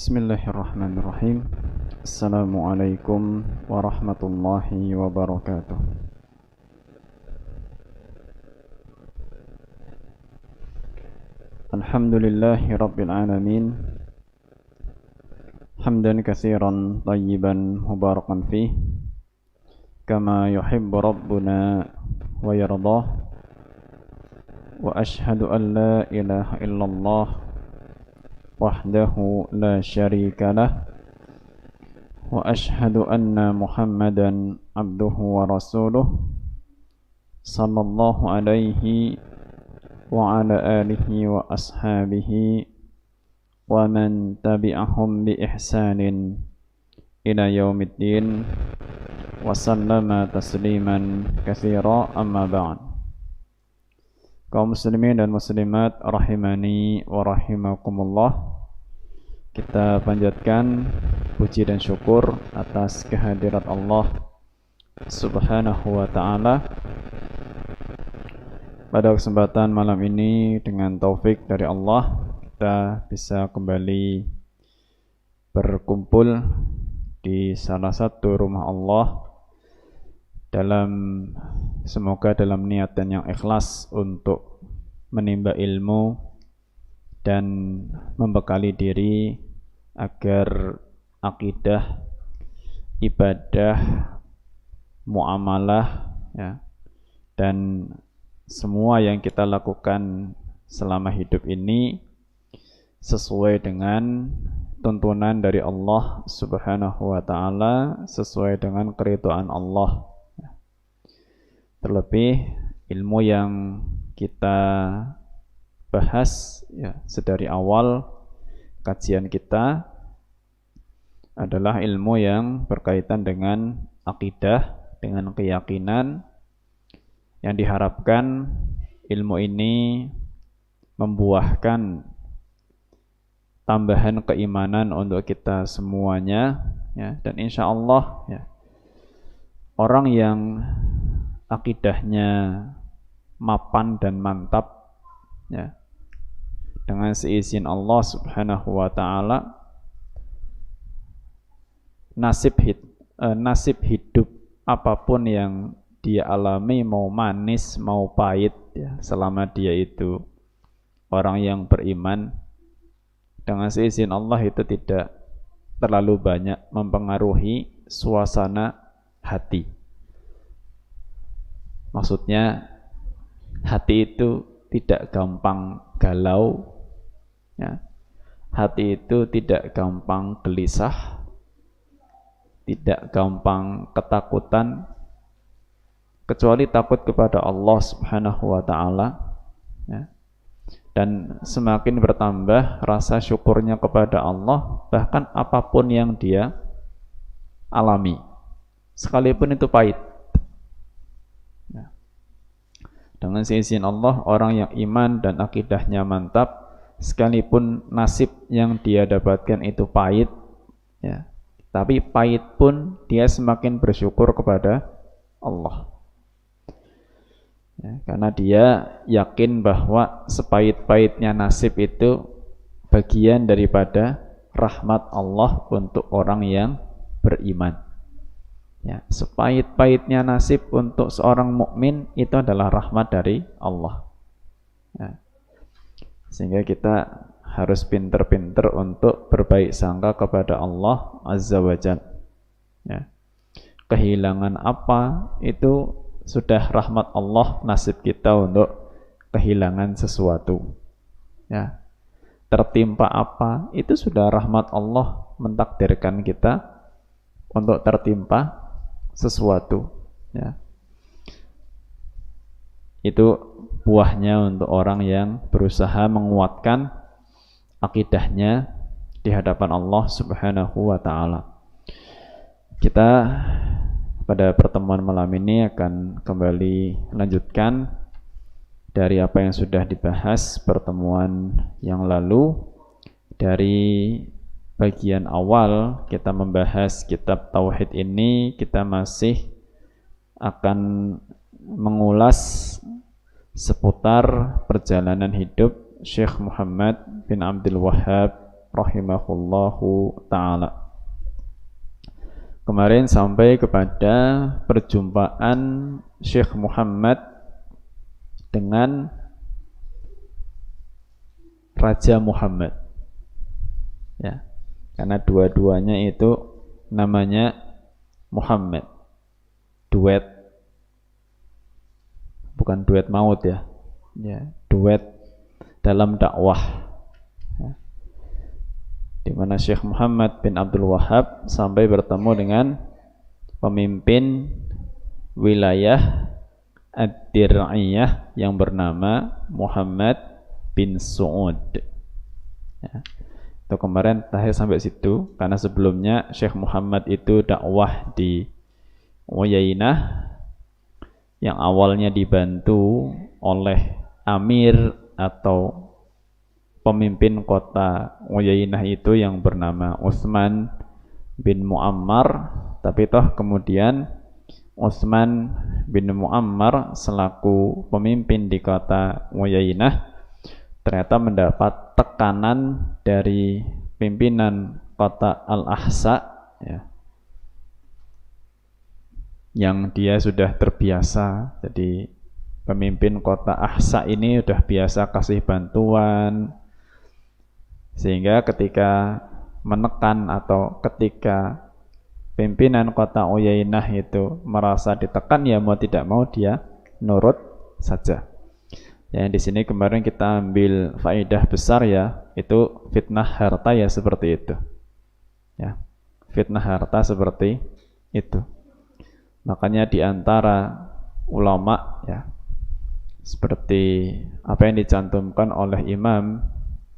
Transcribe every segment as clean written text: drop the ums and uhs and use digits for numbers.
Bismillahirrahmanirrahim. Assalamualaikum warahmatullahi wabarakatuh. Alhamdulillahi rabbil alamin. Hamdan katsiran tayyiban mubarakan fih, kama yuhibbu rabbuna wa yardah. Wa ashhadu an la ilaha illallah wahdahu la syarika lah, wa ashhadu anna Muhammadan abduhu wa rasuluh sallallahu alaihi wa ala alihi wa ashabihi wa man tabi'ahum bi ihsanin ila yaumiddin wa sallama tasliman katsira, amma ba'd. Kaum muslimin dan muslimat rahimani wa rahimakumullah, kita panjatkan puji dan syukur atas kehadirat Allah Subhanahu wa ta'ala. Pada kesempatan malam ini, dengan taufik dari Allah, kita bisa kembali berkumpul di salah satu rumah Allah semoga dalam niatan yang ikhlas untuk menimba ilmu dan membekali diri agar akidah, ibadah, muamalah, ya, dan semua yang kita lakukan selama hidup ini sesuai dengan tuntunan dari Allah Subhanahu wa ta'ala, sesuai dengan keridhaan Allah. Terlebih ilmu yang kita bahas, ya, sedari awal kajian kita adalah ilmu yang berkaitan dengan akidah, dengan keyakinan, yang diharapkan ilmu ini membuahkan tambahan keimanan untuk kita semuanya, ya, dan insya Allah, ya, orang yang akidahnya mapan dan mantap, ya, dengan seizin Allah Subhanahu wa ta'ala, nasib hidup apapun yang dia alami, mau manis mau pahit, ya, selama dia itu orang yang beriman, dengan seizin Allah itu tidak terlalu banyak mempengaruhi suasana hati. Maksudnya hati itu tidak gampang galau, ya. Hati itu tidak gampang gelisah, tidak gampang ketakutan, kecuali takut kepada Allah Subhanahu wa ta'ala, ya. Dan semakin bertambah rasa syukurnya kepada Allah, bahkan apapun yang dia alami, sekalipun itu pahit. Dengan seizin Allah, orang yang iman dan akidahnya mantap, sekalipun nasib yang dia dapatkan itu pahit, ya, tapi pahit pun dia semakin bersyukur kepada Allah, ya, karena dia yakin bahwa sepahit-pahitnya nasib itu bagian daripada rahmat Allah untuk orang yang beriman. Ya, sepahit-pahitnya nasib untuk seorang mukmin itu adalah rahmat dari Allah, ya. Sehingga kita harus pinter-pinter untuk berbaik sangka kepada Allah Azza wa Jalla, ya. Kehilangan apa itu sudah rahmat Allah, nasib kita untuk kehilangan sesuatu, ya. Tertimpa apa itu sudah rahmat Allah mentakdirkan kita untuk tertimpa sesuatu, ya. Itu buahnya untuk orang yang berusaha menguatkan akidahnya di hadapan Allah Subhanahu wa ta'ala. Kita pada pertemuan malam ini akan kembali lanjutkan dari apa yang sudah dibahas pertemuan yang lalu. Dari bagian awal kita membahas kitab Tauhid ini, kita masih akan mengulas seputar perjalanan hidup Syekh Muhammad bin Abdul Wahhab rahimahullahu ta'ala. Kemarin sampai kepada perjumpaan Syekh Muhammad dengan Raja Muhammad, ya, karena dua-duanya itu namanya Muhammad, duet, bukan duet maut ya, duet dalam dakwah, ya. Di mana Syekh Muhammad bin Abdul Wahhab sampai bertemu dengan pemimpin wilayah Ad-Dir'iyah yang bernama Muhammad bin Su'ud, ya. Itu kemarin terakhir sampai situ, karena sebelumnya Syekh Muhammad itu dakwah di Uyainah yang awalnya dibantu oleh Amir atau pemimpin kota Uyainah itu yang bernama Utsman bin Muammar, tapi toh kemudian Utsman bin Muammar selaku pemimpin di kota Uyainah ternyata mendapat tekanan dari pimpinan kota Al-Ahsa, ya, yang dia sudah terbiasa. Jadi pemimpin kota Ahsa ini sudah biasa kasih bantuan, sehingga ketika menekan atau ketika pimpinan kota Uyainah itu merasa ditekan, ya mau tidak mau dia nurut saja. Ya, di sini kemarin kita ambil faedah besar, ya, itu fitnah harta, ya, seperti itu. Ya, fitnah harta seperti itu. Makanya di antara ulama, ya, seperti apa yang dicantumkan oleh Imam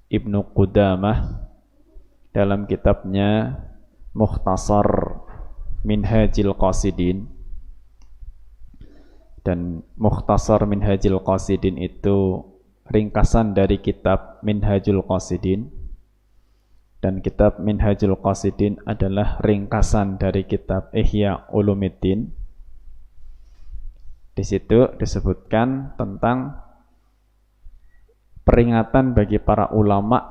Ibnu Qudamah dalam kitabnya Mukhtasar Minhajil Qasidin. Dan Mukhtasar Minhajil Qasidin itu ringkasan dari kitab Minhajul Qasidin, dan kitab Minhajul Qasidin adalah ringkasan dari kitab Ihya Ulumuddin. Di situ disebutkan tentang peringatan bagi para ulama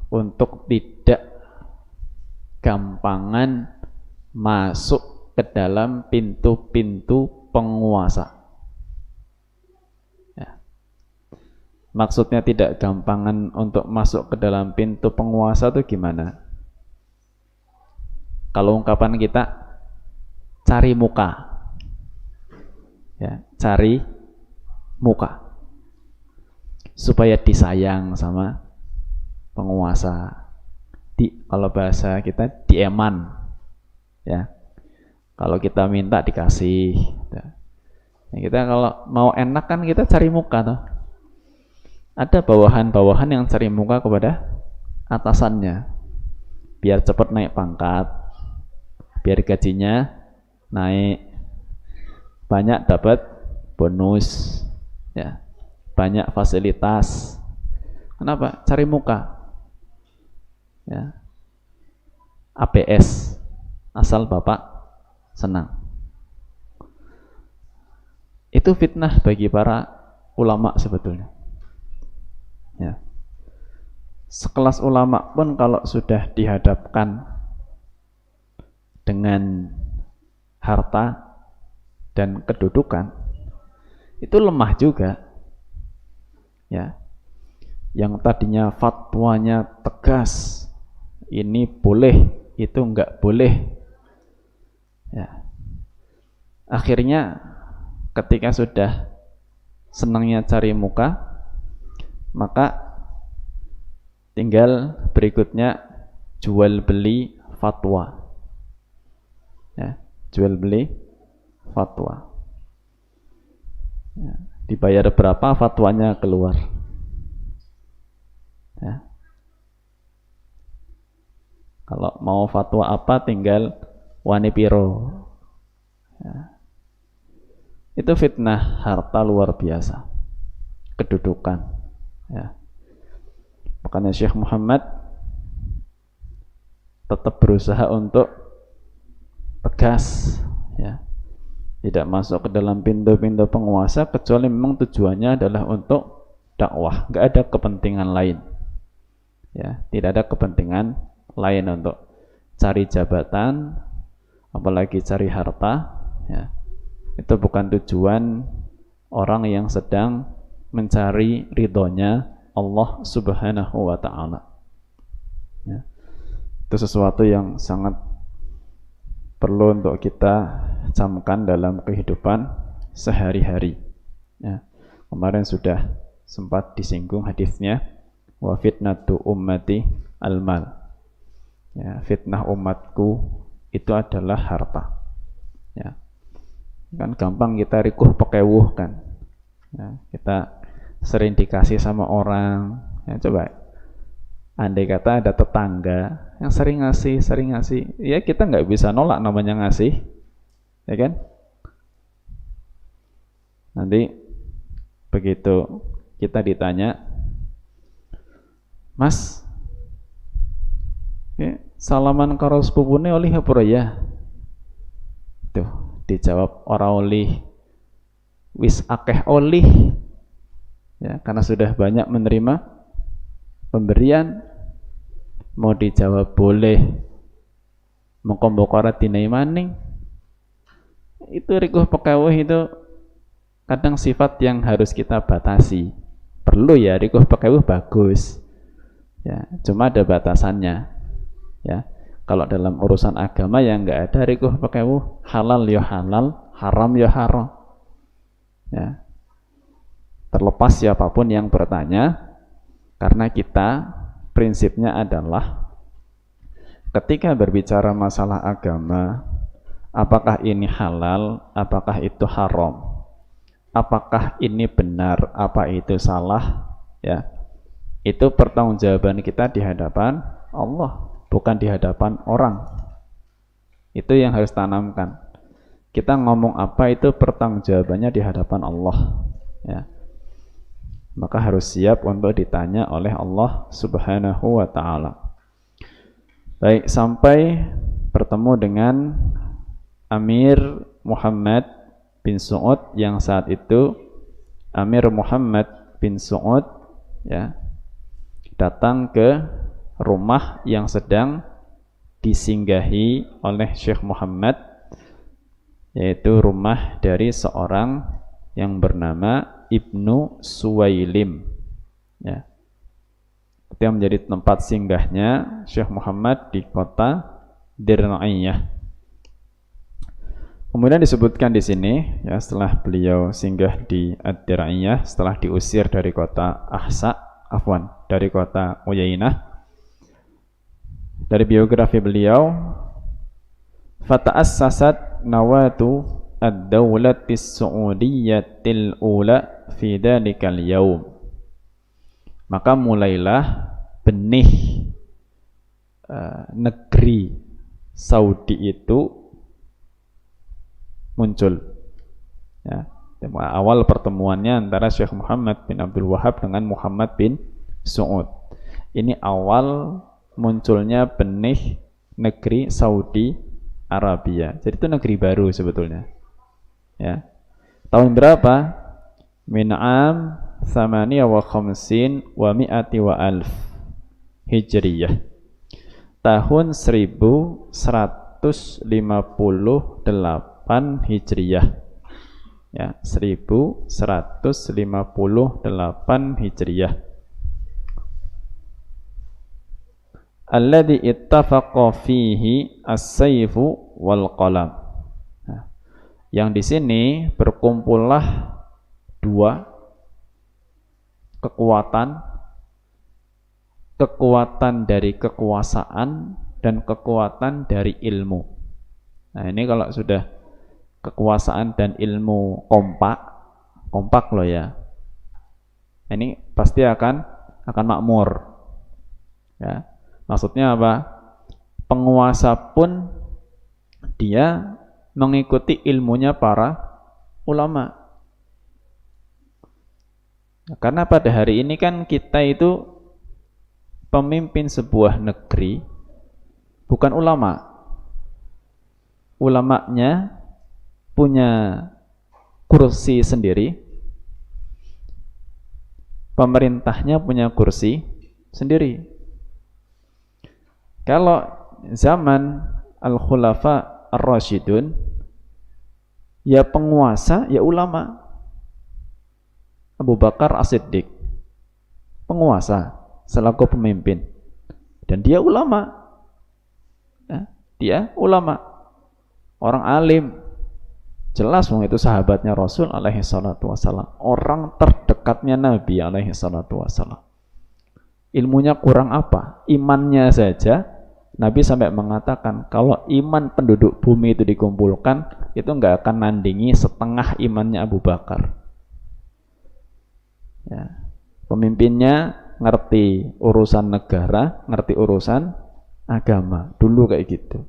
untuk tidak gampangan masuk ke dalam pintu-pintu penguasa. Ya. Maksudnya tidak gampangan untuk masuk ke dalam pintu penguasa itu gimana? Kalau ungkapan kita cari muka, ya, cari muka supaya disayang sama penguasa. Kalau bahasa kita dieman, ya. Kalau kita minta dikasih. Ya, kita kalau mau enak kan kita cari muka toh. Ada bawahan-bawahan yang cari muka kepada atasannya biar cepat naik pangkat, biar gajinya naik, banyak dapat bonus, ya, banyak fasilitas. Kenapa? Cari muka, ya. APS, asal bapak senang. Itu fitnah bagi para ulama sebetulnya, ya. Sekelas ulama pun kalau sudah dihadapkan dengan harta dan kedudukan, itu lemah juga, ya. Yang tadinya fatwanya tegas, ini boleh, itu enggak boleh, ya. Akhirnya ketika sudah senangnya cari muka, maka tinggal berikutnya jual beli fatwa, ya, jual beli fatwa, ya. Dibayar berapa fatwanya keluar, ya. Kalau mau fatwa apa tinggal wani piro, ya. Itu fitnah harta luar biasa, kedudukan, ya. Makanya Syekh Muhammad tetap berusaha untuk tegas, ya, tidak masuk ke dalam pintu-pintu penguasa kecuali memang tujuannya adalah untuk dakwah, nggak ada kepentingan lain, Ya, tidak ada kepentingan lain untuk cari jabatan, apalagi cari harta. Ya, itu bukan tujuan orang yang sedang mencari ridhonya Allah Subhanahu wa Ta'ala. Ya, itu sesuatu yang sangat perlu untuk kita camkan dalam kehidupan sehari-hari. Ya, kemarin sudah sempat disinggung hadisnya, wa fitnatu ummati al-mal. Ya, fitnah umatku itu adalah harta. Ya, kan gampang kita rikuh pekewuh kan. Ya, kita sering dikasih sama orang. Ya, coba, andai kata ada tetangga yang sering ngasih, ya kita nggak bisa nolak namanya ngasih, ya kan? Nanti begitu kita ditanya, Mas, ya, salaman karo sepupune oleh apa ya? Tuh, dijawab ora oleh, wis akeh oleh. Ya, karena sudah banyak menerima pemberian. Mau dijawab boleh, mengkombokora dinai maning. Itu rikuh pekawuh itu kadang sifat yang harus kita batasi. Perlu ya, rikuh pekawuh bagus. Ya, cuma ada batasannya. Ya, kalau dalam urusan agama yang enggak ada rikuh pekawuh, halal ya halal, haram ya haram. Ya, terlepas siapapun yang bertanya, karena kita prinsipnya adalah ketika berbicara masalah agama, apakah ini halal, apakah itu haram, apakah ini benar, apa itu salah, ya, itu pertanggungjawaban kita di hadapan Allah, bukan di hadapan orang. Itu yang harus tanamkan. Kita ngomong apa itu pertanggungjawabannya di hadapan Allah, ya. Maka harus siap untuk ditanya oleh Allah Subhanahu wa Ta'ala. Baik, sampai bertemu dengan Amir Muhammad bin Su'ud yang saat itu Amir Muhammad bin Su'ud, ya, datang ke rumah yang sedang disinggahi oleh Syekh Muhammad, yaitu rumah dari seorang yang bernama Ibnu Suwailim, ya. Itu yang menjadi tempat singgahnya Syekh Muhammad di kota Dir'iyah. Kemudian disebutkan di sini, ya, setelah beliau singgah di Ad-Dir'iyah, setelah diusir dari kota dari kota Uyainah, dari biografi beliau, fata'assasat nawatu ad-dawlatis Su'udiyyatil ula fi dalikal yaum. Maka mulailah benih negeri Saudi itu muncul, ya. Awal pertemuannya antara Syekh Muhammad bin Abdul Wahab dengan Muhammad bin Su'ud. Ini awal munculnya benih negeri Saudi Arabia. Jadi itu negeri baru sebetulnya, ya. Tahun berapa? Min'am 58 wa mi'ati wa alf Hijriyah. Tahun 1158 Hijriyah, ya, 1158 Hijriyah. Alladhi ittafaqa fihi as-sayfu wal qalam. Nah, yang di sini berkumpullah dua kekuatan dari kekuasaan dan kekuatan dari ilmu. Nah, ini kalau sudah kekuasaan dan ilmu kompak loh, ya. Ini pasti akan makmur, ya. Maksudnya apa? Penguasa pun dia mengikuti ilmunya para ulama. Karena pada hari ini kan kita itu pemimpin sebuah negeri bukan ulama. Ulamanya punya kursi sendiri, pemerintahnya punya kursi sendiri. Kalau zaman Al-Khulafa Ar-Rasyidun, ya penguasa, ya ulama. Abu Bakar As-Siddiq, penguasa, selaku pemimpin. Dan dia ulama. Ya, dia ulama. Orang alim. Jelas itu sahabatnya Rasul alaihi salatu wassalam. Orang terdekatnya Nabi alaihi salatu wassalam. Ilmunya kurang apa? Imannya saja. Nabi sampai mengatakan kalau iman penduduk bumi itu dikumpulkan, itu nggak akan nandingi setengah imannya Abu Bakar. Ya. Pemimpinnya ngerti urusan negara, ngerti urusan agama. Dulu kayak gitu.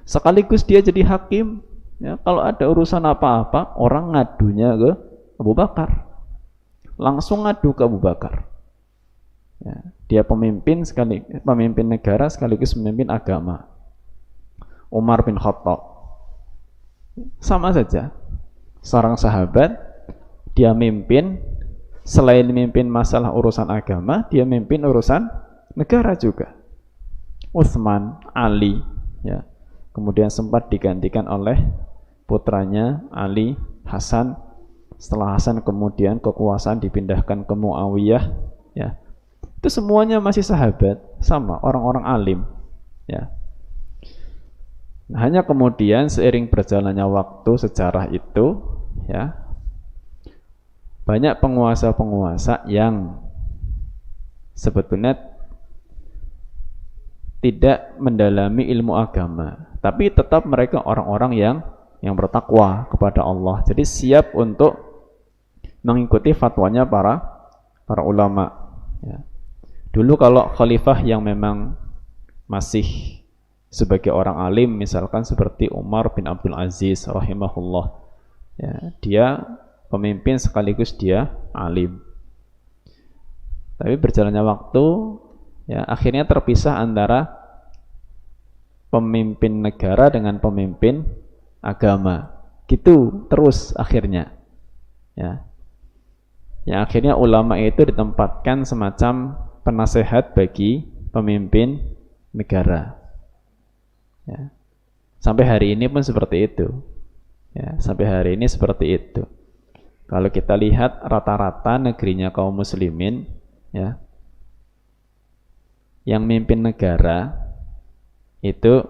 Sekaligus dia jadi hakim. Ya, kalau ada urusan apa-apa, orang ngadunya ke Abu Bakar. Langsung ngadu ke Abu Bakar. Ya, dia pemimpin negara sekaligus pemimpin agama. Umar bin Khattab sama saja, seorang sahabat, dia mimpin, selain mimpin masalah urusan agama, dia mimpin urusan negara juga. Utsman, Ali, ya, kemudian sempat digantikan oleh putranya Ali, Hasan. Setelah Hasan kemudian kekuasaan dipindahkan ke Muawiyah, ya. Itu semuanya masih sahabat, sama orang-orang alim, ya. Nah, hanya kemudian seiring berjalannya waktu sejarah itu, ya, banyak penguasa-penguasa yang sebetulnya tidak mendalami ilmu agama, tapi tetap mereka orang-orang yang bertakwa kepada Allah. Jadi siap untuk mengikuti fatwanya para ulama, ya. Dulu kalau khalifah yang memang masih sebagai orang alim, misalkan seperti Umar bin Abdul Aziz rahimahullah, ya, dia pemimpin sekaligus dia alim. Tapi berjalannya waktu, ya, akhirnya terpisah antara pemimpin negara dengan pemimpin agama. Gitu terus akhirnya, ya. Yang akhirnya ulama itu ditempatkan semacam penasehat bagi pemimpin negara, ya. Sampai hari ini pun seperti itu, ya, sampai hari ini seperti itu. Kalau kita lihat rata-rata negerinya kaum muslimin, ya, yang mimpin negara itu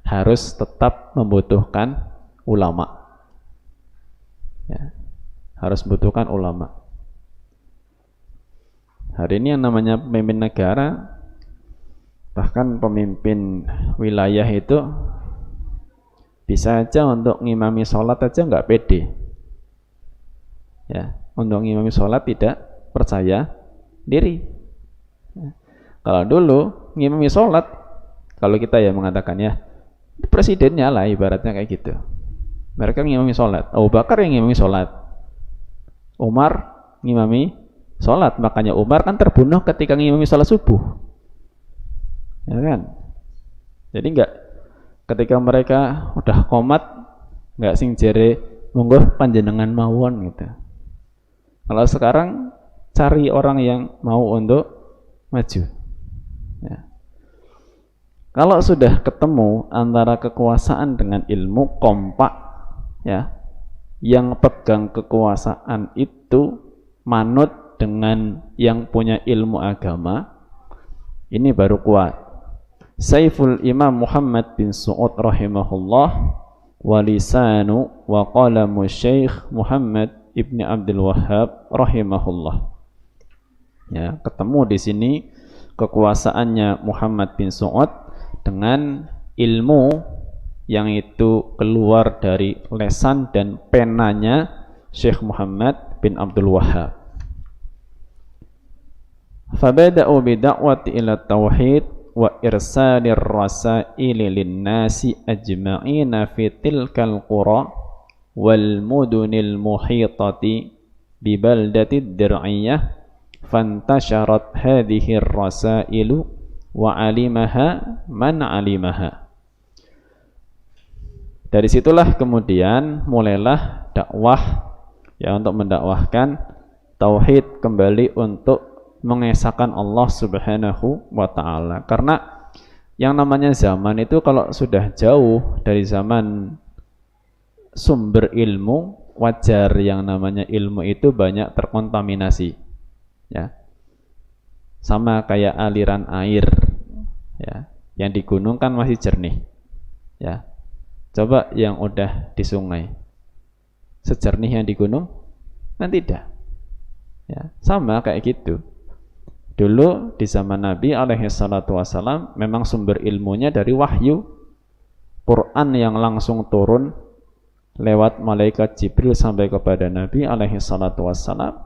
harus tetap membutuhkan ulama, ya, harus membutuhkan ulama. Hari ini yang namanya pemimpin negara, bahkan pemimpin wilayah itu bisa aja untuk ngimami sholat aja nggak pede, ya, untuk ngimami sholat tidak percaya diri, ya. Kalau dulu ngimami sholat, kalau kita ya mengatakan, ya, presidennya lah ibaratnya kayak gitu, mereka ngimami sholat. Abu Bakar yang ngimami sholat, Umar ngimami sholat, makanya Umar kan terbunuh ketika ngimami sholat subuh, ya kan. Jadi enggak, ketika mereka udah qomat, enggak sing jere monggo panjenengan mawon gitu. Kalau sekarang cari orang yang mau untuk maju, ya. Kalau sudah ketemu antara kekuasaan dengan ilmu, kompak, ya, yang pegang kekuasaan itu manut dengan yang punya ilmu agama, ini baru kuat. Saiful Imam Muhammad bin Su'ud rahimahullah wa lisanu wa qalamu Syekh Muhammad ibni Abdul Wahhab rahimahullah. Ya, ketemu di sini kekuasaannya Muhammad bin Su'ud dengan ilmu yang itu keluar dari lesan dan penanya Syekh Muhammad bin Abdul Wahhab. Fabada'u bida'wati ila tauhid wa irsalir rasaili linnasi ajma'ina fi tilkal qura wal mudunil muhitati bi baldatid dir'iyah fantasharat hadhihi rasailu wa alimaha man alimaha. Dari situlah kemudian mulailah dakwah, ya, untuk mendakwahkan tauhid kembali, untuk mengesahkan Allah Subhanahu wa ta'ala. Karena Yang namanya zaman itu kalau sudah jauh dari zaman sumber ilmu, wajar yang namanya ilmu itu banyak terkontaminasi. Ya. Sama kayak aliran air, ya. Yang di gunung kan masih jernih. Ya. Coba yang udah di sungai. Sejernih yang di gunung? Kan tidak. Ya, sama kayak gitu. Dulu di zaman Nabi alaihi salatu wassalam memang sumber ilmunya dari wahyu, Quran yang langsung turun lewat malaikat Jibril sampai kepada Nabi alaihi salatu wassalam.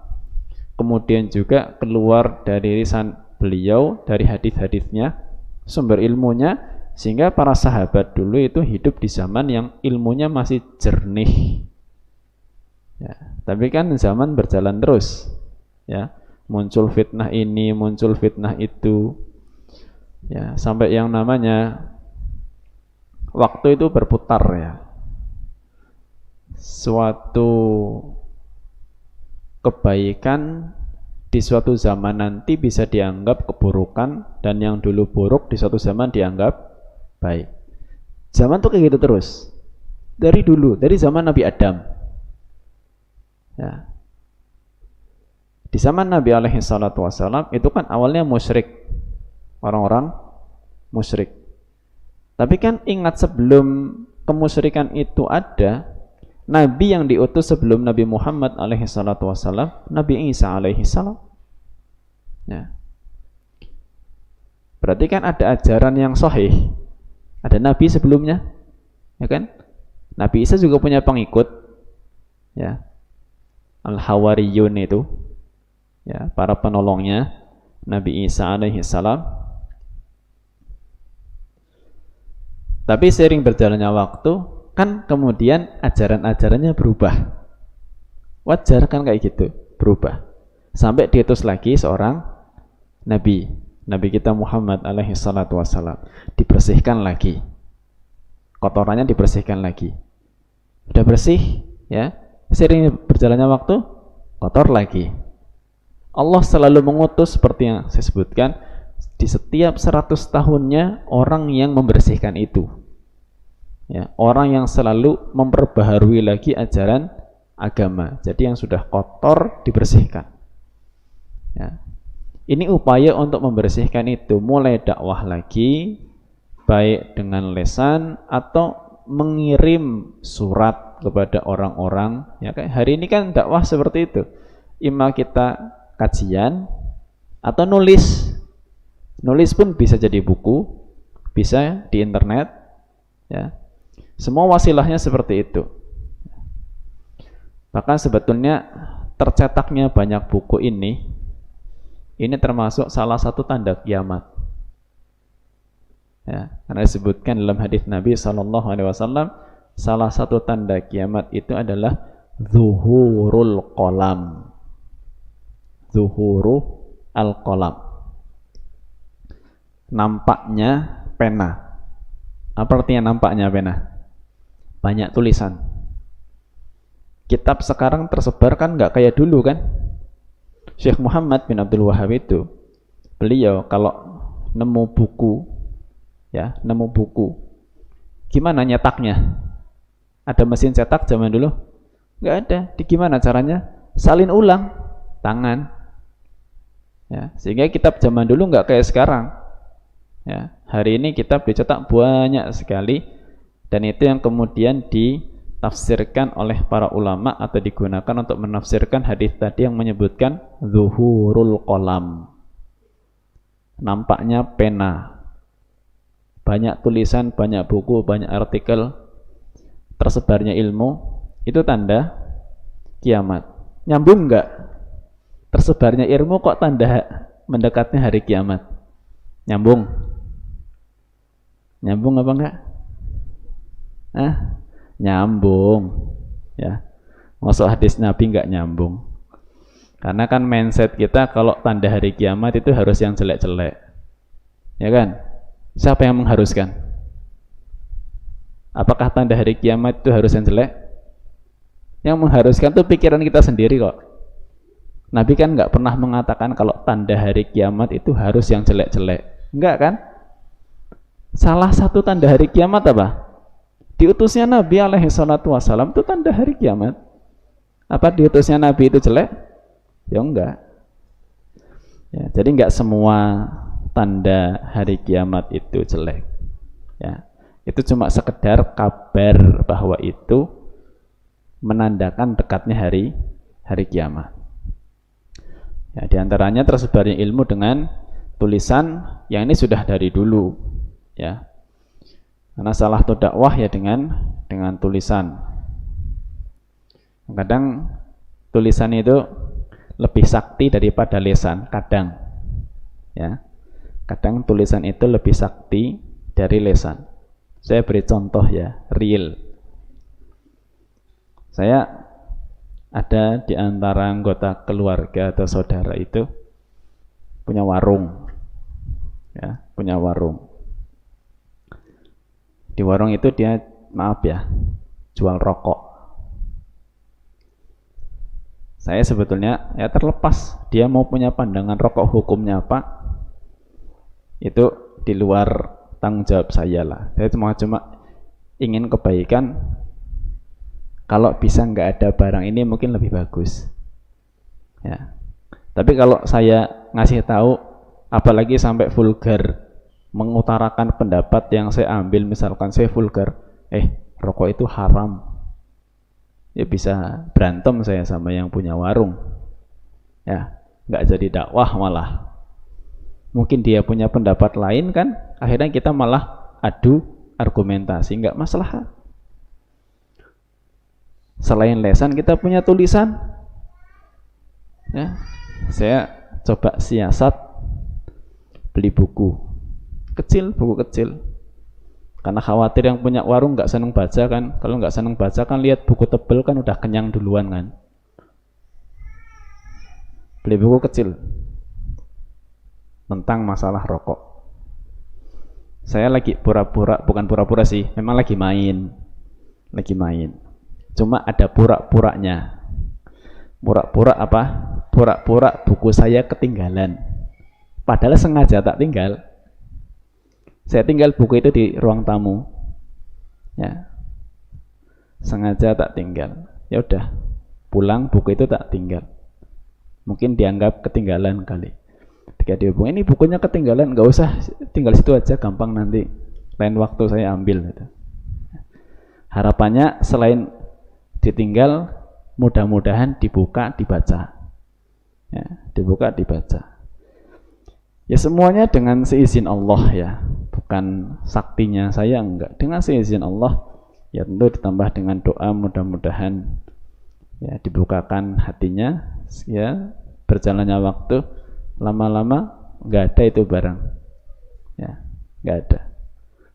Kemudian juga keluar dari lisan beliau, dari hadis-hadisnya, sumber ilmunya, sehingga para sahabat dulu itu hidup di zaman yang ilmunya masih jernih. Ya, tapi kan zaman berjalan terus, ya. Muncul fitnah ini, muncul fitnah itu, ya, sampai yang namanya waktu itu berputar, ya. Suatu kebaikan di suatu zaman nanti bisa dianggap keburukan, dan yang dulu buruk di suatu zaman dianggap baik. Zaman tuh kayak gitu terus. Dari dulu, dari zaman Nabi Adam. Ya. Di zaman Nabi alaihi salatu wassalam itu kan awalnya musyrik, orang-orang musyrik. Tapi kan ingat sebelum kemusyrikan itu ada, Nabi yang diutus sebelum Nabi Muhammad alaihi salatu wassalam, Nabi Isa alaihi salam. Ya. Berarti kan ada ajaran yang sahih. Ada Nabi sebelumnya, ya kan? Nabi Isa juga punya pengikut, ya. Al-Hawariyun itu, ya, para penolongnya Nabi Isa alaihi salam. Tapi seiring berjalannya waktu kan kemudian ajaran-ajarannya berubah. Wajar kan kayak gitu, berubah. Sampai diutus lagi seorang Nabi, Nabi kita Muhammad alaihi salatu wassalam. Dibersihkan lagi, kotorannya dibersihkan lagi. Udah bersih, ya. Seiring berjalannya waktu, kotor lagi. Allah selalu mengutus seperti yang saya sebutkan, di setiap 100 tahunnya orang yang membersihkan itu, ya, orang yang selalu memperbaharui lagi ajaran agama. Jadi yang sudah kotor dibersihkan, ya. Ini upaya untuk membersihkan itu, mulai dakwah lagi, baik dengan lisan atau mengirim surat kepada orang-orang, ya. Kayak hari ini kan dakwah seperti itu, imma kita kajian atau nulis pun bisa jadi buku, bisa di internet, ya. Semua wasilahnya seperti itu. Bahkan sebetulnya tercetaknya banyak buku ini termasuk salah satu tanda kiamat, ya, karena disebutkan dalam hadis Nabi SAW, salah satu tanda kiamat itu adalah zuhurul qalam. Zuhuru al-qalam, nampaknya pena. Apa artinya nampaknya pena? Banyak tulisan. Kitab sekarang tersebar kan nggak kayak dulu kan. Syekh Muhammad bin Abdul Wahhab itu, beliau kalau nemu buku, ya, nemu buku, gimana nyetaknya? Ada mesin cetak zaman dulu? Nggak ada. Gimana caranya? Salin ulang, tangan. Ya, sehingga kitab zaman dulu nggak kayak sekarang. Ya, hari ini kitab dicetak banyak sekali, dan itu yang kemudian ditafsirkan oleh para ulama atau digunakan untuk menafsirkan hadis tadi yang menyebutkan zuhurul qalam, nampaknya pena. Banyak tulisan, banyak buku, banyak artikel, tersebarnya ilmu, itu tanda kiamat. Nyambung nggak? Tersebarnya ilmu kok tanda mendekatnya hari kiamat? Nyambung? Nyambung apa enggak? Nyambung, ya. Masuk hadis Nabi enggak nyambung. Karena kan mindset kita kalau tanda hari kiamat itu harus yang jelek-jelek, ya kan? Siapa yang mengharuskan? Apakah tanda hari kiamat itu harus yang jelek? Yang mengharuskan tuh pikiran kita sendiri kok. Nabi kan nggak pernah mengatakan kalau tanda hari kiamat itu harus yang jelek-jelek, enggak kan? Salah satu tanda hari kiamat apa? Diutusnya Nabi alaihi salatu wassalam itu tanda hari kiamat. Apa diutusnya Nabi itu jelek? Ya enggak. Ya, jadi enggak semua tanda hari kiamat itu jelek. Ya, itu cuma sekedar kabar bahwa itu menandakan dekatnya hari kiamat. Ya, di antaranya tersebarnya ilmu dengan tulisan yang ini sudah dari dulu, ya. Karena salah satu dakwah ya dengan tulisan. Kadang tulisan itu lebih sakti daripada lisan, kadang. Ya. Kadang tulisan itu lebih sakti dari lisan. Saya beri contoh ya, real. Saya ada di antara anggota keluarga atau saudara itu punya warung. Ya, punya warung. Di warung itu dia, maaf ya, jual rokok. Saya sebetulnya ya terlepas dia mau punya pandangan rokok hukumnya apa, itu di luar tanggung jawab saya lah. Saya cuma ingin kebaikan. Kalau bisa nggak ada barang ini mungkin lebih bagus. Ya. Tapi kalau saya ngasih tahu, apalagi sampai vulgar, mengutarakan pendapat yang saya ambil, misalkan saya vulgar, rokok itu haram, ya bisa berantem saya sama yang punya warung, ya nggak jadi dakwah malah. Mungkin dia punya pendapat lain kan, akhirnya kita malah adu argumentasi, nggak masalah. Selain lesan kita punya tulisan, ya saya coba siasat beli buku kecil, buku kecil, karena khawatir yang punya warung nggak seneng baca kan. Kalau nggak seneng baca kan lihat buku tebel kan udah kenyang duluan kan. Beli buku kecil tentang masalah rokok. Saya lagi pura-pura, bukan pura-pura sih, memang lagi main. Cuma ada pura-puranya. Pura-pura apa? Pura-pura buku saya ketinggalan. Padahal sengaja tak tinggal. Saya tinggal buku itu di ruang tamu, ya, sengaja tak tinggal. Ya udah, pulang buku itu tak tinggal. Mungkin dianggap ketinggalan kali. Ketika dihubungi, ini bukunya ketinggalan, nggak usah, tinggal situ aja, gampang nanti lain waktu saya ambil. Gitu. Harapannya selain ditinggal, mudah-mudahan dibuka, dibaca. Ya, dibuka, dibaca. Ya semuanya dengan seizin Allah ya, bukan saktinya saya, enggak. Dengan seizin Allah, ya tentu ditambah dengan doa, mudah-mudahan ya dibukakan hatinya. Ya berjalannya waktu, lama-lama enggak ada itu barang, ya enggak ada.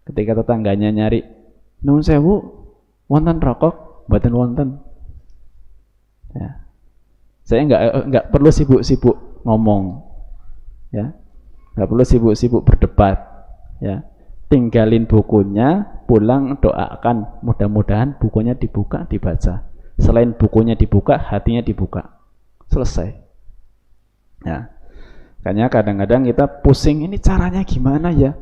Ketika tetangganya nyari, nuwun sewu, wonten rokok, mboten wonten. Ya, saya enggak perlu sibuk-sibuk ngomong, ya. Nggak perlu sibuk-sibuk berdebat, ya. Tinggalin bukunya, pulang doakan, mudah-mudahan bukunya dibuka, dibaca. Selain bukunya dibuka, hatinya dibuka, selesai. Ya, makanya kadang-kadang kita pusing, ini caranya gimana ya?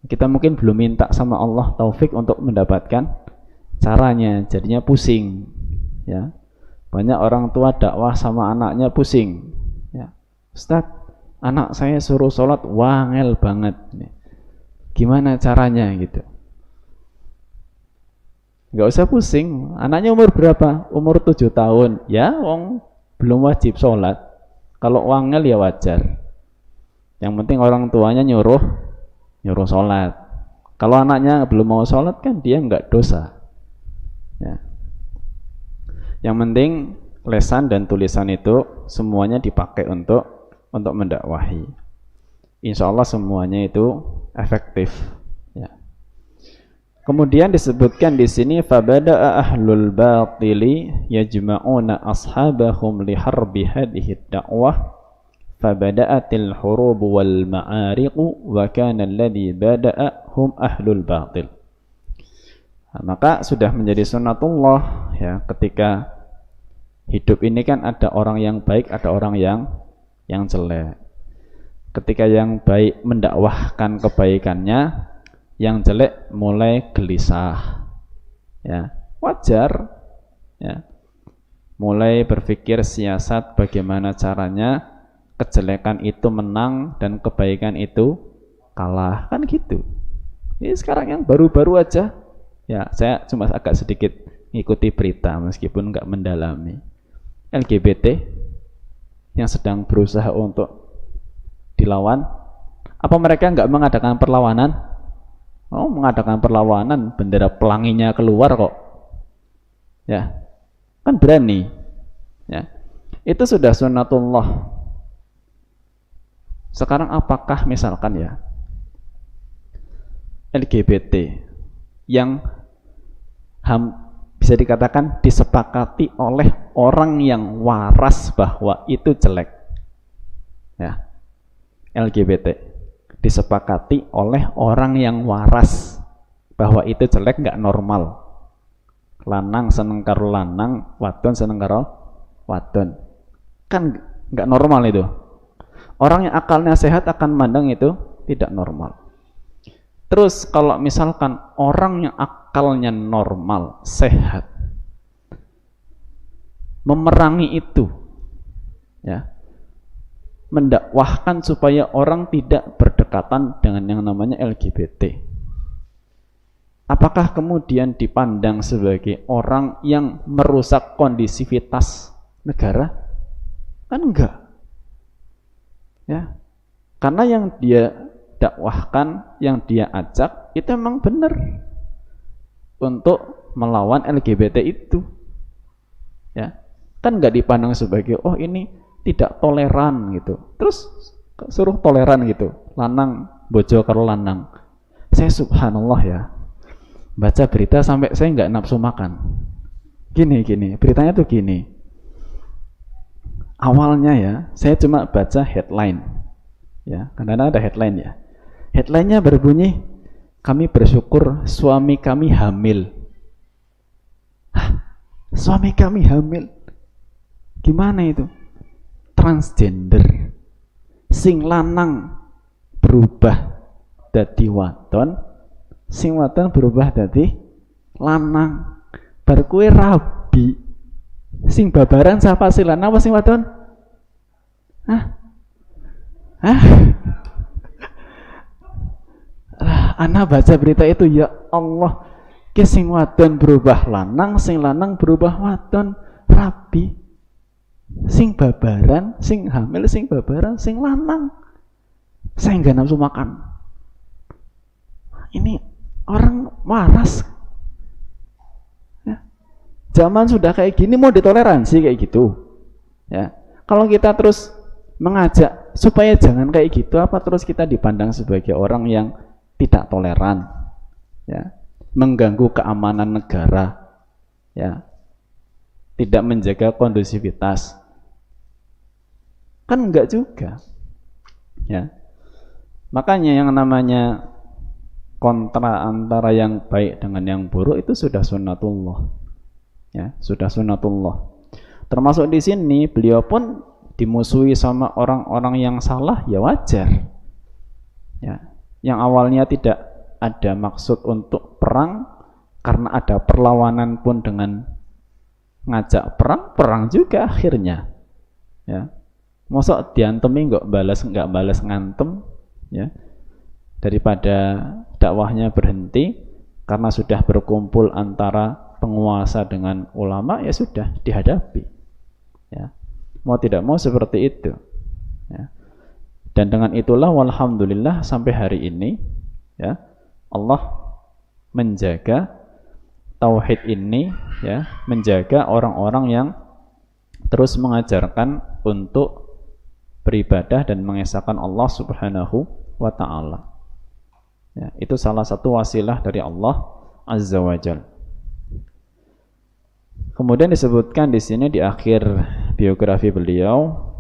Kita mungkin belum minta sama Allah taufik untuk mendapatkan caranya, jadinya pusing. Ya, banyak orang tua dakwah sama anaknya pusing. Ya, Ustadz, anak saya suruh sholat wangel banget, gimana caranya gitu. Gak usah pusing. Anaknya umur berapa? Umur 7 tahun. Ya wong belum wajib sholat. Kalau wangel ya wajar. Yang penting orang tuanya nyuruh sholat. Kalau anaknya belum mau sholat kan dia nggak dosa, ya. Yang penting lesan dan tulisan itu semuanya dipakai untuk mendakwahi. Insya Allah semuanya itu efektif. Ya. Kemudian disebutkan di sini, fabada'a ahlul batili yajma'una ashabahum liharbi hadhihi da'wah, fabada'atil hurub wal ma'ariqu wa kana alladhi bada'a hum ahlul batil. Nah, maka sudah menjadi sunnatullah ya, ketika hidup ini kan ada orang yang baik, ada orang yang jelek. Ketika yang baik mendakwahkan kebaikannya, yang jelek mulai gelisah. Ya, wajar. Ya. Mulai berpikir siasat bagaimana caranya kejelekan itu menang dan kebaikan itu kalah, kan gitu. Ini sekarang yang baru-baru aja, ya saya cuma agak sedikit ngikuti berita meskipun nggak mendalami. LGBT yang sedang berusaha untuk dilawan, apa mereka nggak mengadakan perlawanan? Oh, mengadakan perlawanan, bendera pelanginya keluar kok. Ya, kan berani. Ya, itu sudah sunnatullah. Sekarang apakah misalkan ya LGBT yang bisa dikatakan disepakati oleh orang yang waras bahwa itu jelek, ya, LGBT disepakati oleh orang yang waras bahwa itu jelek, nggak normal, lanang seneng karo lanang, wadon seneng karo wadon, kan nggak normal itu. Orang yang akalnya sehat akan mandang itu tidak normal. Terus kalau misalkan orang yang akalnya normal, sehat, memerangi itu, ya, mendakwahkan supaya orang tidak berdekatan dengan yang namanya LGBT, apakah kemudian dipandang sebagai orang yang merusak kondisivitas negara? Kan enggak. Ya. Karena yang dia dakwahkan, yang dia ajak itu memang benar untuk melawan LGBT itu. Ya. Kan enggak dipandang sebagai oh ini tidak toleran gitu. Terus suruh toleran gitu. Lanang bojo karo lanang. Saya subhanallah ya. Baca berita sampai saya nggak nafsu makan. Gini, beritanya tuh gini. Awalnya ya, saya cuma baca headline. Ya, karena ada headline ya. Headline-nya berbunyi, kami bersyukur suami kami hamil. Hah, suami kami hamil? Gimana itu? Transgender. Sing lanang berubah dadi wadon, sing wadon berubah dadi lanang. Bar kowe rabi. Sing babaran siapa sih lanang apa sing wadon? Hah? Ana baca berita itu, ya Allah, ke sing wadon berubah lanang, sing lanang berubah wadon, rabi. Sing babaran, sing hamil, sing babaran, sing lanang. Saya nggak nafsu makan. Ini orang waras. Ya. Zaman sudah kayak gini mau ditoleransi kayak gitu. Ya. Kalau kita terus mengajak supaya jangan kayak gitu, apa terus kita dipandang sebagai orang yang tidak toleran, ya, mengganggu keamanan negara, ya, tidak menjaga kondusivitas, kan enggak juga, ya. Makanya yang namanya kontra antara yang baik dengan yang buruk itu sudah sunnatullah, ya, sudah sunnatullah. Termasuk di sini beliau pun dimusuhi sama orang-orang yang salah, ya wajar, ya. Yang awalnya tidak ada maksud untuk perang, karena ada perlawanan pun dengan ngajak perang, perang juga akhirnya, ya. Mosok diantemi nggak balas ngantem, ya. Daripada dakwahnya berhenti karena sudah berkumpul antara penguasa dengan ulama, ya sudah dihadapi, ya. Mau tidak mau seperti itu, ya. Dan dengan itulah walhamdulillah sampai hari ini, ya, Allah menjaga tauhid ini, ya, menjaga orang-orang yang terus mengajarkan untuk beribadah dan mengesahkan Allah Subhanahu wa taala. Ya, itu salah satu wasilah dari Allah Azza wa Jalla. Kemudian disebutkan di sini di akhir biografi beliau,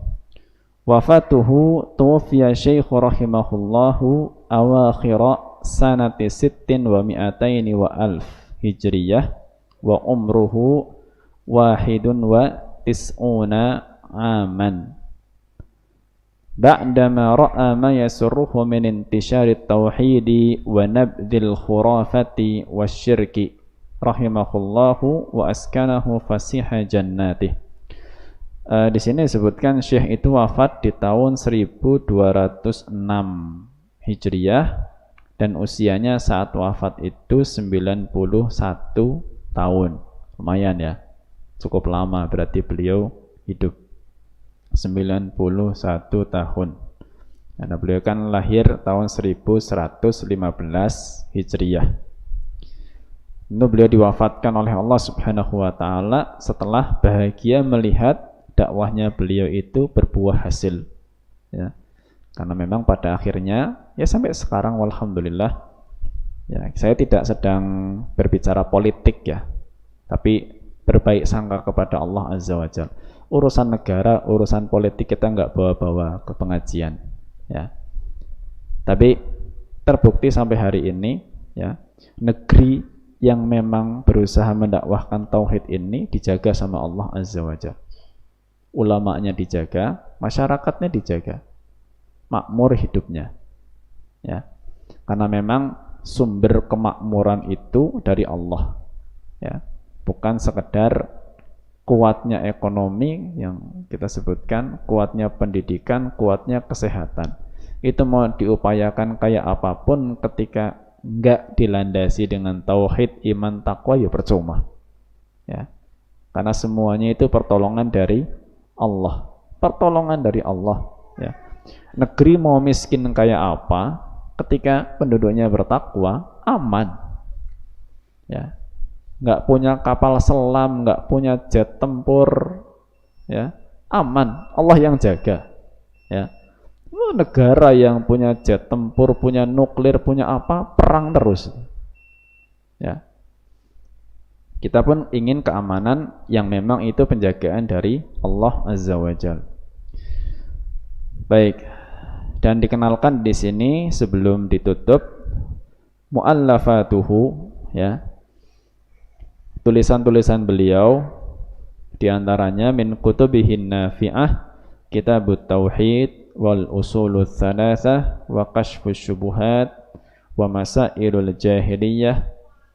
wafatuhu tuwfiya syekh rahimahullahu awakhira sanati sittin wa mi'ataini wa alf hijriyah wa umruhu wahidun wa tis'una aman. ba'dama ra'a ma yasurruhu min intishari tauhidi wa nabdhil khurafati wasyirki rahimahullahu wa askanahu fasiha jannatih. Di sini disebutkan Syekh itu wafat di tahun 1206 Hijriah dan usianya saat wafat itu 91 tahun. Lumayan ya, cukup lama berarti beliau hidup 91 tahun. Karena beliau kan lahir tahun 1115 Hijriah. Itu beliau diwafatkan oleh Allah Subhanahu wa taala setelah bahagia melihat dakwahnya beliau itu berbuah hasil. Ya. Karena memang pada akhirnya ya sampai sekarang walhamdulillah ya, saya tidak sedang berbicara politik ya, tapi berbaik sangka kepada Allah Azza wa Jalla. Urusan negara, urusan politik kita nggak bawa-bawa ke pengajian ya. Tapi terbukti sampai hari ini ya, negeri yang memang berusaha mendakwahkan tauhid ini dijaga sama Allah Azza wa Jalla. Ulamanya dijaga, masyarakatnya dijaga, makmur hidupnya ya. Karena memang sumber kemakmuran itu dari Allah ya, bukan sekedar kuatnya ekonomi yang kita sebutkan, kuatnya pendidikan, kuatnya kesehatan. Itu mau diupayakan kayak apapun ketika enggak dilandasi dengan tauhid, iman, takwa ya percuma ya. Karena semuanya itu pertolongan dari Allah, pertolongan dari Allah ya. Negeri mau miskin kayak apa, ketika penduduknya bertakwa, aman ya. Nggak punya kapal selam, nggak punya jet tempur ya, aman, Allah yang jaga ya. Negara yang punya jet tempur, punya nuklir, punya apa, perang terus ya. Kita pun ingin keamanan yang memang itu penjagaan dari Allah Azza wa Jalla. Baik, dan dikenalkan di sini sebelum ditutup mu'allafatuhu ya, tulisan-tulisan beliau, diantaranya min kutubihin nafi'ah kitabut tauhid wal usulul thalathah wa kashfus syubuhat wa masailul jahiliyah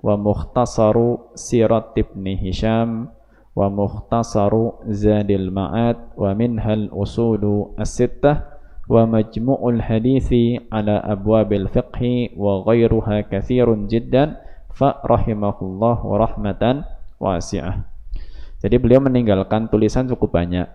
wa mukhtasaru sirat ibn Hisham wa mukhtasaru zadil ma'ad wa minhal usulu as-sittah wa majmu'ul hadithi ala abwabil fiqhi wa ghairuha kathirun jiddan fa rahimahullah wa rahmatan wasi'ah. Jadi beliau meninggalkan tulisan cukup banyak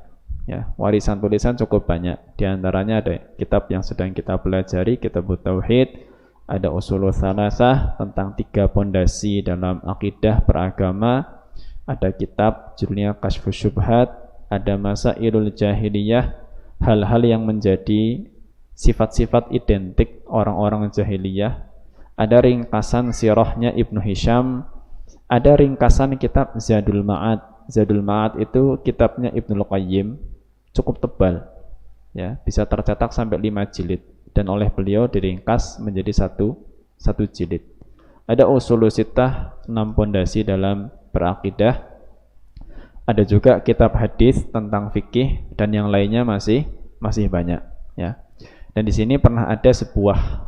ya, warisan tulisan cukup banyak. Di antaranya ada kitab yang sedang kita pelajari, kitab tauhid, ada usulul thalathah tentang 3 pondasi dalam akidah beragama, ada kitab judulnya Kashfus Syubhat, ada Masailul Jahiliyah, hal-hal yang menjadi sifat-sifat identik orang-orang jahiliyah, ada ringkasan sirahnya Ibnu Hisham, ada ringkasan kitab Zadul Ma'ad. Zadul Ma'ad itu kitabnya Ibnul Qayyim, cukup tebal ya, bisa tercetak sampai 5 jilid dan oleh beliau diringkas menjadi satu jilid. Ada usulul sittah, 6 pondasi dalam berakidah. Ada juga kitab hadis tentang fikih dan yang lainnya masih banyak ya. Dan di sini pernah ada sebuah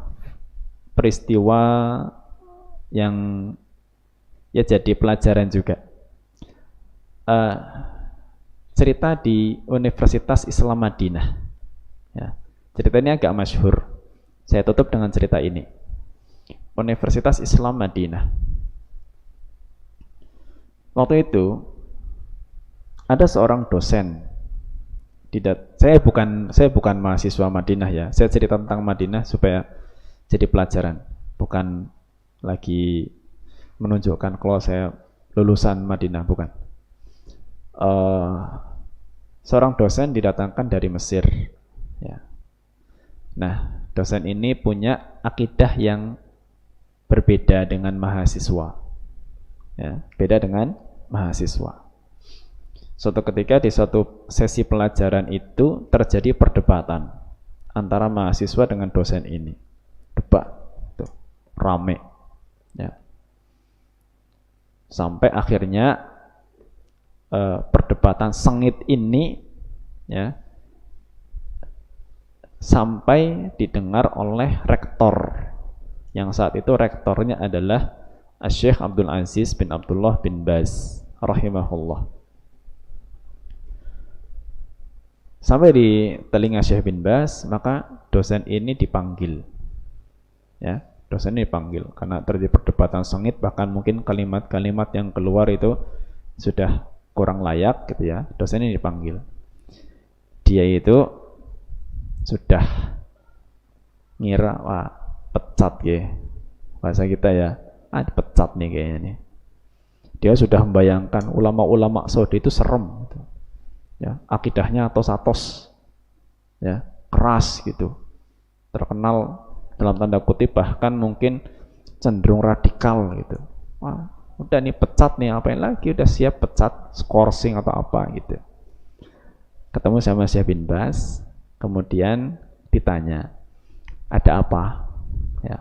peristiwa yang ya jadi pelajaran juga. Cerita di Universitas Islam Madinah ya. Cerita ini agak masyhur. Saya tutup dengan cerita ini. Universitas Islam Madinah. Waktu itu ada seorang dosen. Saya bukan mahasiswa Madinah ya. Saya cerita tentang Madinah supaya jadi pelajaran, bukan lagi menunjukkan kalau saya lulusan Madinah, bukan. Seorang dosen didatangkan dari Mesir ya. Nah, dosen ini punya akidah yang berbeda dengan mahasiswa ya, beda dengan mahasiswa. Suatu ketika di suatu sesi pelajaran itu terjadi perdebatan antara mahasiswa dengan dosen ini. Debat tuh, rame ya. Sampai akhirnya perdebatan sengit ini ya sampai didengar oleh rektor, yang saat itu rektornya adalah Syekh Abdul Aziz bin Abdullah bin Baz rahimahullah. Sampai di telinga Syekh bin Baz, maka dosen ini dipanggil. Ya, dosen ini dipanggil karena terjadi perdebatan sengit, bahkan mungkin kalimat-kalimat yang keluar itu sudah kurang layak gitu ya. Dosen ini dipanggil. Dia itu sudah ngira, wah, pecat ya. Bahasa kita ya, pecat nih kayaknya nih. Dia sudah membayangkan ulama-ulama Saudi itu serem gitu. Ya, akidahnya atos-atos, ya, keras gitu, terkenal dalam tanda kutip bahkan mungkin cenderung radikal gitu. Wah, udah nih pecat nih, apain lagi, udah siap pecat, skorsing atau apa gitu. Ketemu sama Syekh bin Baz, kemudian ditanya, ada apa? Ya.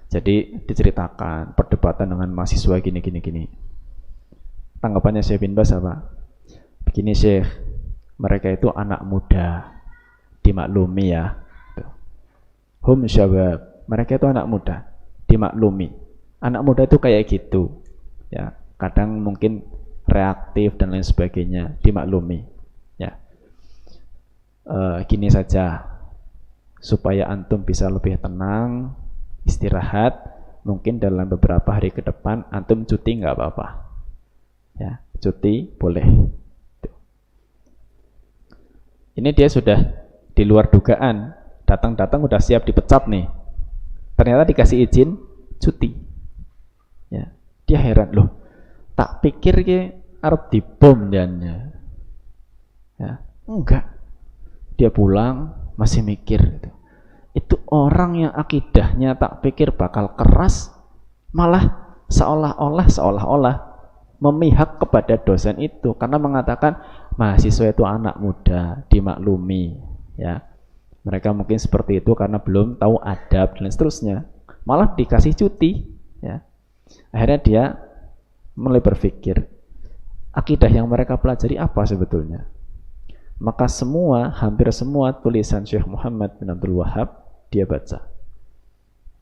Jadi diceritakan perdebatan dengan mahasiswa gini. Tanggapannya Syekh bin Baz apa? Begini Syekh, mereka itu anak muda, dimaklumi ya. Hum syabab, mereka itu anak muda, dimaklumi. Anak muda itu kayak gitu, ya. Kadang mungkin reaktif dan lain sebagainya, dimaklumi. Ya, gini saja, supaya antum bisa lebih tenang, istirahat. Mungkin dalam beberapa hari ke depan antum cuti nggak apa-apa. Ya, cuti boleh. Ini dia sudah di luar dugaan, datang-datang udah siap dipecat nih. Ternyata dikasih izin cuti. Ya, dia heran loh. Tak pikir ke arep dibom jannya. Ya, enggak. Dia pulang masih mikir gitu. Itu orang yang akidahnya tak pikir bakal keras, malah seolah-olah memihak kepada dosen itu karena mengatakan mahasiswa itu anak muda, dimaklumi, ya. Mereka mungkin seperti itu karena belum tahu adab dan seterusnya. Malah dikasih cuti, ya. Akhirnya dia mulai berpikir, akidah yang mereka pelajari apa sebetulnya? Maka hampir semua tulisan Syekh Muhammad bin Abdul Wahhab dia baca.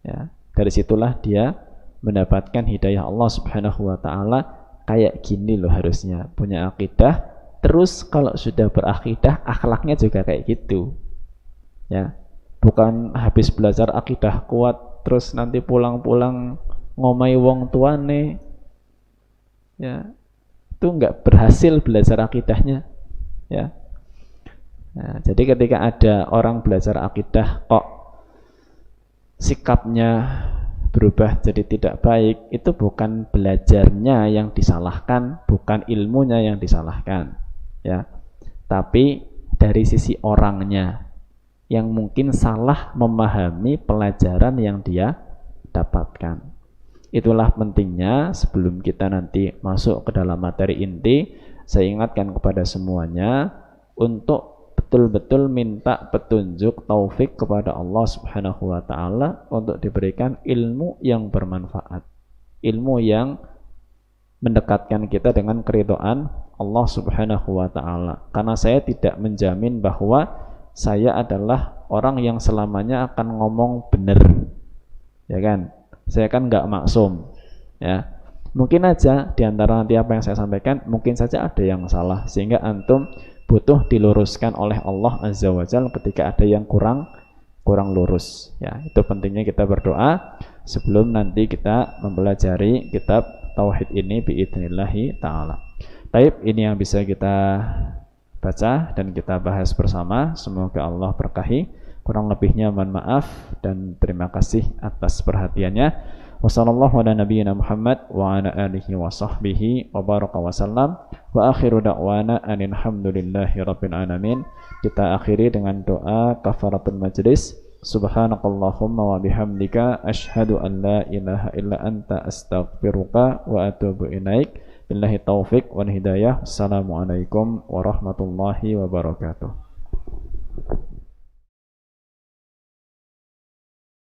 Ya, dari situlah dia mendapatkan hidayah Allah Subhanahu wa taala. Kayak gini loh harusnya punya akidah. Terus kalau sudah berakidah, akhlaknya juga kayak gitu. Ya, bukan habis belajar akidah kuat terus nanti pulang-pulang ngomai wong tuane. Ya, itu enggak berhasil belajar akidahnya. Ya. Nah, jadi ketika ada orang belajar akidah kok sikapnya berubah jadi tidak baik, itu bukan belajarnya yang disalahkan, bukan ilmunya yang disalahkan, ya. Tapi dari sisi orangnya yang mungkin salah memahami pelajaran yang dia dapatkan. Itulah pentingnya sebelum kita nanti masuk ke dalam materi inti, saya ingatkan kepada semuanya untuk betul-betul minta petunjuk taufik kepada Allah Subhanahu wa taala untuk diberikan ilmu yang bermanfaat. Ilmu yang mendekatkan kita dengan keridhaan Allah Subhanahu wa taala. Karena saya tidak menjamin bahwa saya adalah orang yang selamanya akan ngomong benar. Ya kan? Saya kan enggak maksum, ya. Mungkin aja di antara nanti apa yang saya sampaikan mungkin saja ada yang salah sehingga antum butuh diluruskan oleh Allah Azza wa Jalla ketika ada yang kurang lurus, ya. Itu pentingnya kita berdoa sebelum nanti kita mempelajari kitab tauhid ini biidznillah taala. Baik, ini yang bisa kita baca dan kita bahas bersama. Semoga Allah berkahi. Kurang lebihnya mohon maaf dan terima kasih atas perhatiannya. Wassallallahu ala nabiyyina Muhammad wa ala alihi wa sahbihi wa baraka wa sallam. Wa akhiru da'wana alhamdulillahi rabbil alamin. Kita akhiri dengan doa kafaratul majlis. Subhanakallahumma wa bihamdika asyhadu an la ilaha illa anta astaghfiruka wa atubu ilaik. Billahi taufik wal hidayah. Assalamualaikum warahmatullahi wabarakatuh.